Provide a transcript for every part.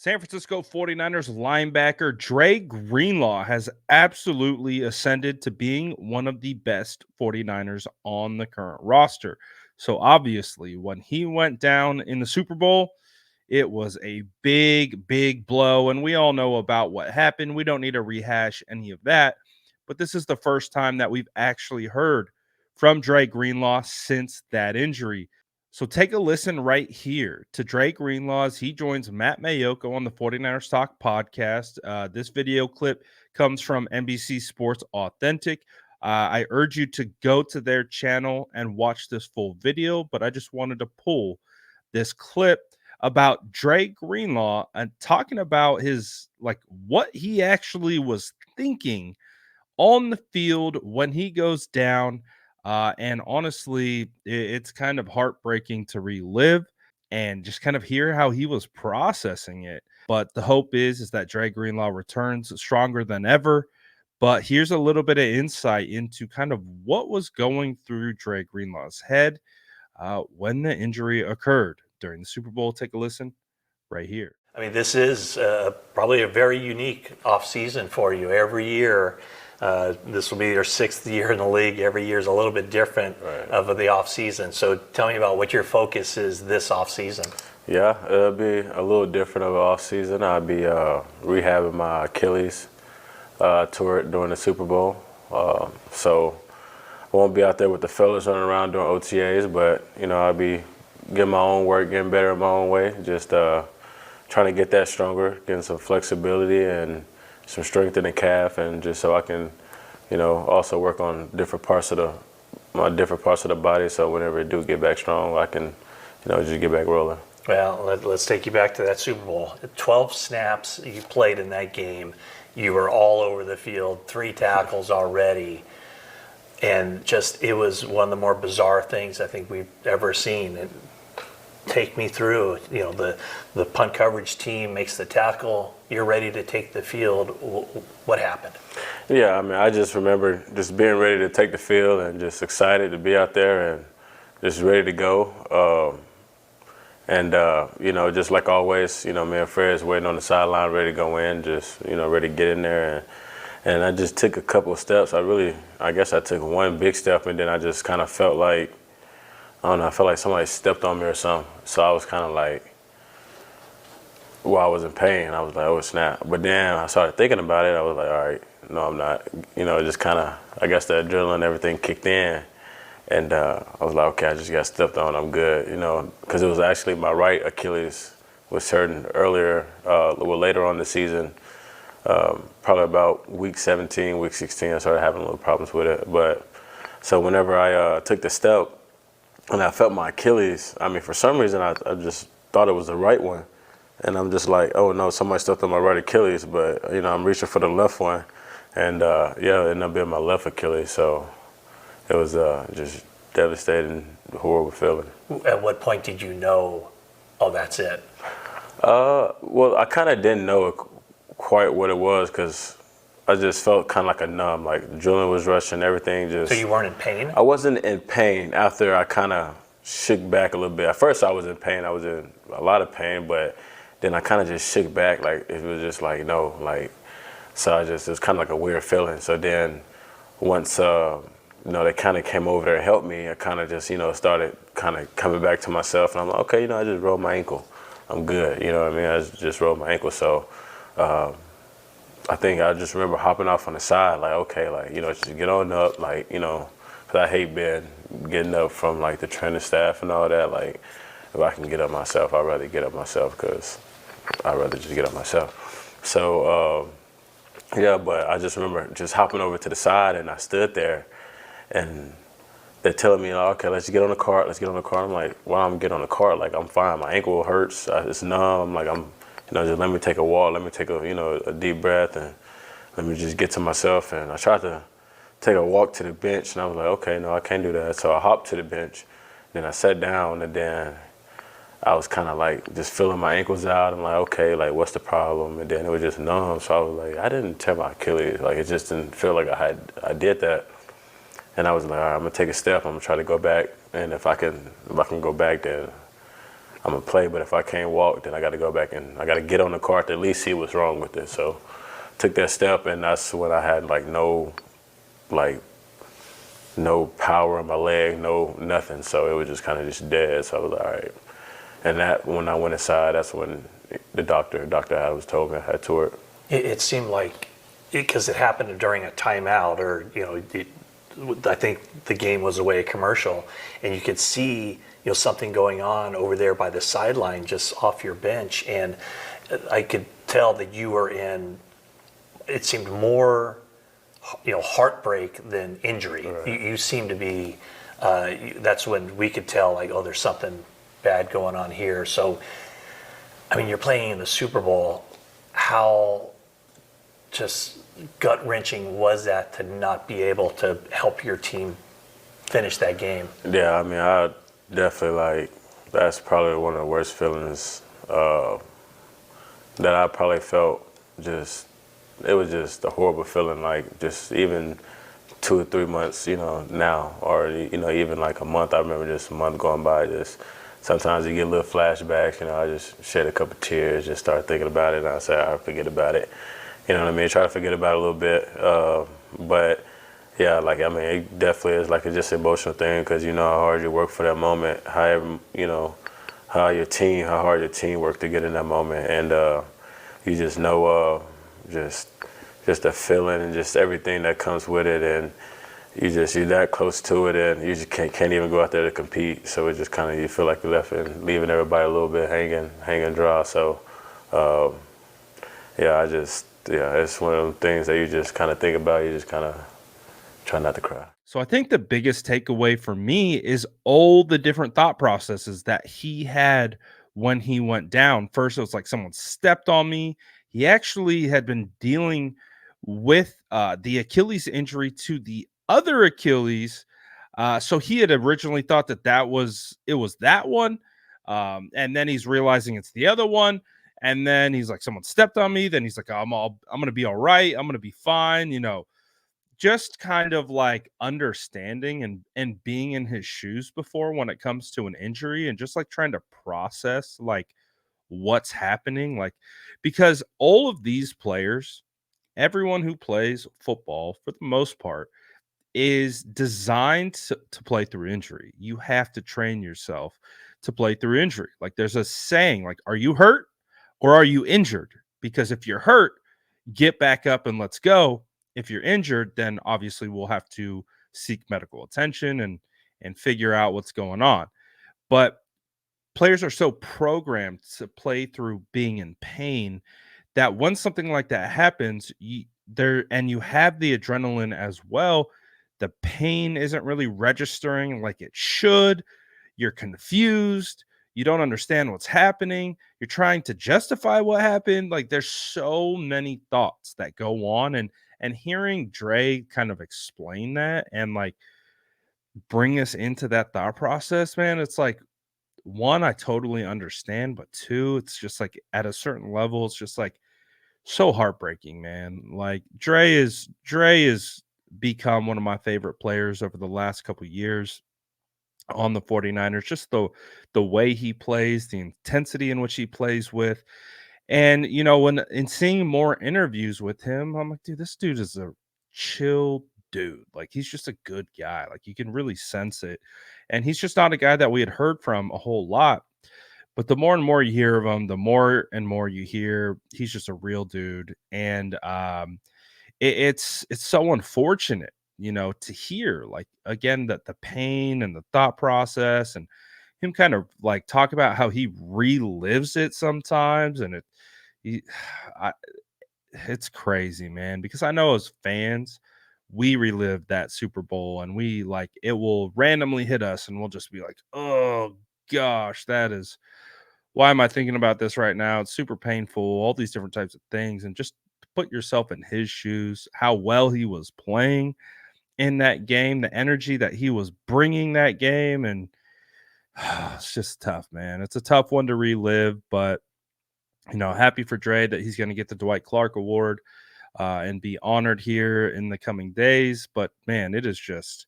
San Francisco 49ers linebacker Dre Greenlaw has absolutely ascended to being one of the best 49ers on the current roster. So obviously, when he went down in the Super Bowl, it was a big, big blow. And we all know about what happened. We don't need to rehash any of that. But this is the first time that we've actually heard from Dre Greenlaw since that injury. So take a listen right here to Dre Greenlaw as he joins Matt Mayoko on the 49ers Talk podcast. This video clip comes from NBC Sports Authentic. I urge you to go to their channel and watch this full video, but I just wanted to pull this clip about Dre Greenlaw and talking about his what he actually was thinking on the field when he goes down. And honestly, it's kind of heartbreaking to relive and just kind of hear how he was processing it. But the hope is that Dre Greenlaw returns stronger than ever. But here's a little bit of insight into kind of what was going through Dre Greenlaw's head when the injury occurred during the Super Bowl. Take a listen right here. I mean, this is probably a very unique offseason for you. Every year, this will be your sixth year in the league. Every year is a little bit different of the offseason. So tell me about what your focus is this offseason. Yeah, it'll be a little different of an offseason. I'll be rehabbing my Achilles tour during the Super Bowl. So I won't be out there with the fellas running around doing OTAs, but, I'll be getting my own work, getting better in my own way. Just trying to get that stronger, getting some flexibility and some strength in the calf, and just so I can, also work on different parts of the body. So whenever I do get back strong, I can, just get back rolling. Well, let's take you back to that Super Bowl. 12 snaps you played in that game. You were all over the field, 3 tackles already. And it was one of the more bizarre things I think we've ever seen. Take me through, the punt coverage team makes the tackle, you're ready to take the field. What happened? Yeah, I mean, I just remember just being ready to take the field and just excited to be out there and just ready to go. Just like always, me and Fred's waiting on the sideline, ready to go in, just, ready to get in there. And I just took a couple of steps. I guess I took one big step, and then I just kind of felt like, I felt like somebody stepped on me or something. So I was kind of like, I was in pain. I was like, oh, snap. But then I started thinking about it. I was like, all right, no, I'm not. Just kind of, I guess the adrenaline and everything kicked in. And I was like, okay, I just got stepped on. I'm good, because it was actually my right Achilles was hurting earlier, later on in the season. Probably about week 17, week 16, I started having a little problems with it. But so whenever I took the step, and I felt my Achilles, I mean, for some reason, I just thought it was the right one. And I'm just like, oh, no, somebody stepped on my right Achilles. But, I'm reaching for the left one. And, it ended up being my left Achilles. So it was just devastating, horrible feeling. At what point did you know, oh, that's it? Well, I kind of didn't know quite what it was because I just felt kind of like a numb, like adrenaline was rushing, everything just. So you weren't in pain? I wasn't in pain after I kind of shook back a little bit. At first I was in pain, I was in a lot of pain, but then I kind of just shook back, like it was just like, no, like, so it was kind of like a weird feeling. So then once, they kind of came over there and helped me, I kind of just, started kind of coming back to myself, and I'm like, okay, I just rolled my ankle. I'm good, what I mean? I just rolled my ankle, so. I think I just remember hopping off on the side, like, okay, like, just get on up, like, because I hate getting up from, like, the training staff and all that. Like, if I can get up myself, I'd rather get up myself because I'd rather just get up myself. So, but I just remember just hopping over to the side, and I stood there, and they're telling me, like, okay, let's get on the cart, I'm like, why don't I get on the cart? Like, I'm fine. My ankle hurts. It's numb. Like, just let me take a walk, let me take a deep breath, and let me just get to myself. And I tried to take a walk to the bench, and I was like, okay, no, I can't do that. So I hopped to the bench, then I sat down, and then I was kind of like just feeling my ankles out. I'm like, okay, like, what's the problem? And then it was just numb. So I was like, I didn't tear my Achilles. Like, it just didn't feel like I did that. And I was like, all right, I'm gonna take a step. I'm gonna try to go back, and if I can go back, then I'm gonna play, but if I can't walk, then I got to go back and I got to get on the cart to at least see what's wrong with it. So took that step, and that's when I had like no power in my leg, no nothing. So it was just kind of just dead. So I was like, all right. And that when I went inside, that's when the Dr. Adams told me I had tore it. It seemed like, because it happened during a timeout, or I think the game was away, a commercial, and you could see something going on over there by the sideline, just off your bench, and I could tell that you were in. It seemed more, heartbreak than injury. Right. You seem to be. That's when we could tell, like, oh, there's something bad going on here. So, I mean, you're playing in the Super Bowl. How just gut-wrenching was that to not be able to help your team finish that game? Yeah, I mean, I definitely that's probably one of the worst feelings that I probably felt. It was just a horrible feeling, like just even 2 or 3 months, now, or, even like a month. I remember just a month going by, just sometimes you get little flashbacks, I just shed a couple tears, just start thinking about it, and I say, I forget about it. You know what I mean? Try to forget about it a little bit. But yeah, it definitely is like a just emotional thing, because you know how hard you work for that moment, however, how hard your team worked to get in that moment. And you just know, just the feeling and just everything that comes with it. And you're that close to it, and you just can't even go out there to compete. So it just kind of, you feel like you're leaving everybody a little bit hanging dry. So it's one of them things that you just kind of think about. You just kind of try not to cry. So I think the biggest takeaway for me is all the different thought processes that he had when he went down. First, it was like someone stepped on me. He actually had been dealing with the Achilles injury to the other Achilles. So he had originally thought it was that one. And then he's realizing it's the other one. And then he's like, someone stepped on me. Then he's like, I'm going to be all right. I'm going to be fine. Just kind of like understanding and being in his shoes before when it comes to an injury, and just like trying to process like what's happening, like, because all of these players, everyone who plays football for the most part, is designed to play through injury. You have to train yourself to play through injury. Like, there's a saying, like, are you hurt or are you injured? Because if you're hurt, get back up and let's go. If you're injured, then obviously we'll have to seek medical attention and figure out what's going on. But players are so programmed to play through being in pain that when something like that happens, you have the adrenaline as well. The pain isn't really registering like it should. You're confused. You don't understand what's happening. You're trying to justify what happened. Like, there's so many thoughts that go on, and hearing Dre kind of explain that and like bring us into that thought process, man, it's like, one, I totally understand, but two, it's just like at a certain level, it's just like so heartbreaking, man. Like, Dre is become one of my favorite players over the last couple years on the 49ers. Just the way he plays, the intensity in which he plays with. And when in seeing more interviews with him, I'm like, dude, this dude is a chill dude. Like, he's just a good guy. Like, you can really sense it. And he's just not a guy that we had heard from a whole lot. But the more and more you hear of him, the more and more you hear he's just a real dude. And it's so unfortunate, to hear, like, again, that the pain and the thought process, and him kind of like talk about how he relives it sometimes. And he, I, it's crazy, man, because I know as fans, we relive that Super Bowl, and we like, it will randomly hit us and we'll just be like, oh gosh, that is, why am I thinking about this right now? It's super painful, all these different types of things. And just put yourself in his shoes, how well he was playing in that game, the energy that he was bringing that game. And it's just tough, man. It's a tough one to relive, but happy for Dre that he's going to get the Dwight Clark Award and be honored here in the coming days. But man, it is just,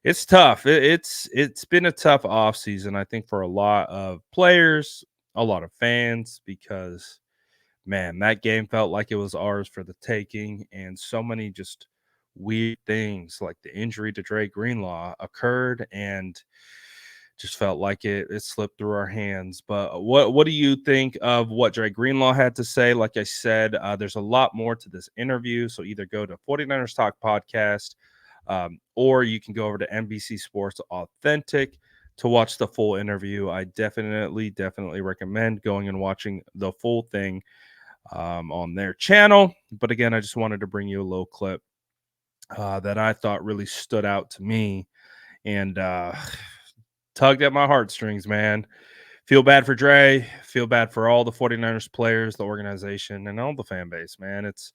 It's tough. It's been a tough off season, I think, for a lot of players, a lot of fans, because man, that game felt like it was ours for the taking, and so many just weird things like the injury to Dre Greenlaw occurred, and just felt like it slipped through our hands. But what do you think of what Dre Greenlaw had to say? Like I said, there's a lot more to this interview, so either go to 49ers Talk Podcast, or you can go over to NBC Sports Authentic to watch the full interview. I definitely recommend going and watching the full thing on their channel. But again, I just wanted to bring you a little clip that I thought really stood out to me and tugged at my heartstrings, man. Feel bad for Dre. Feel bad for all the 49ers players, the organization, and all the fan base, man. It's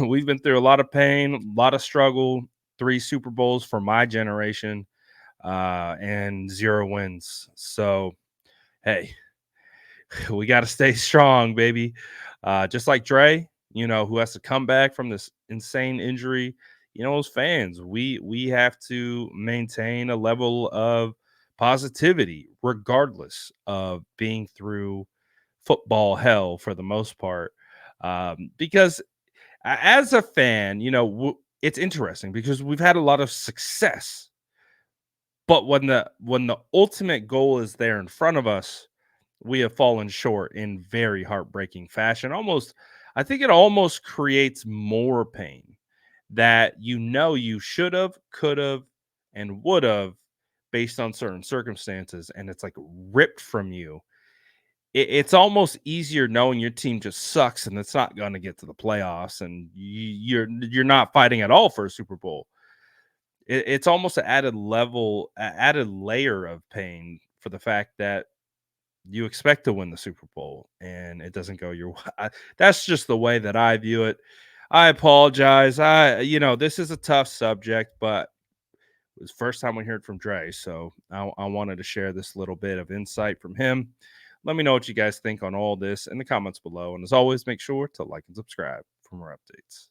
we've been through a lot of pain, a lot of struggle, 3 Super Bowls for my generation, and 0 wins. So, hey, we got to stay strong, baby. Just like Dre, who has to come back from this insane injury. As fans, we have to maintain a level of positivity, regardless of being through football hell for the most part. Because as a fan, it's interesting because we've had a lot of success, but when the ultimate goal is there in front of us, we have fallen short in very heartbreaking fashion. I think it almost creates more pain that you should have, could have, and would have based on certain circumstances, and it's like ripped from you. It's almost easier knowing your team just sucks and it's not going to get to the playoffs, and you're not fighting at all for a Super Bowl. It's almost an added level, added layer of pain for the fact that you expect to win the Super Bowl and it doesn't go your way. That's just the way that I view it. I apologize. This is a tough subject, but it was the first time we heard from Dre, so I wanted to share this little bit of insight from him. Let me know what you guys think on all this in the comments below, and as always, make sure to like and subscribe for more updates.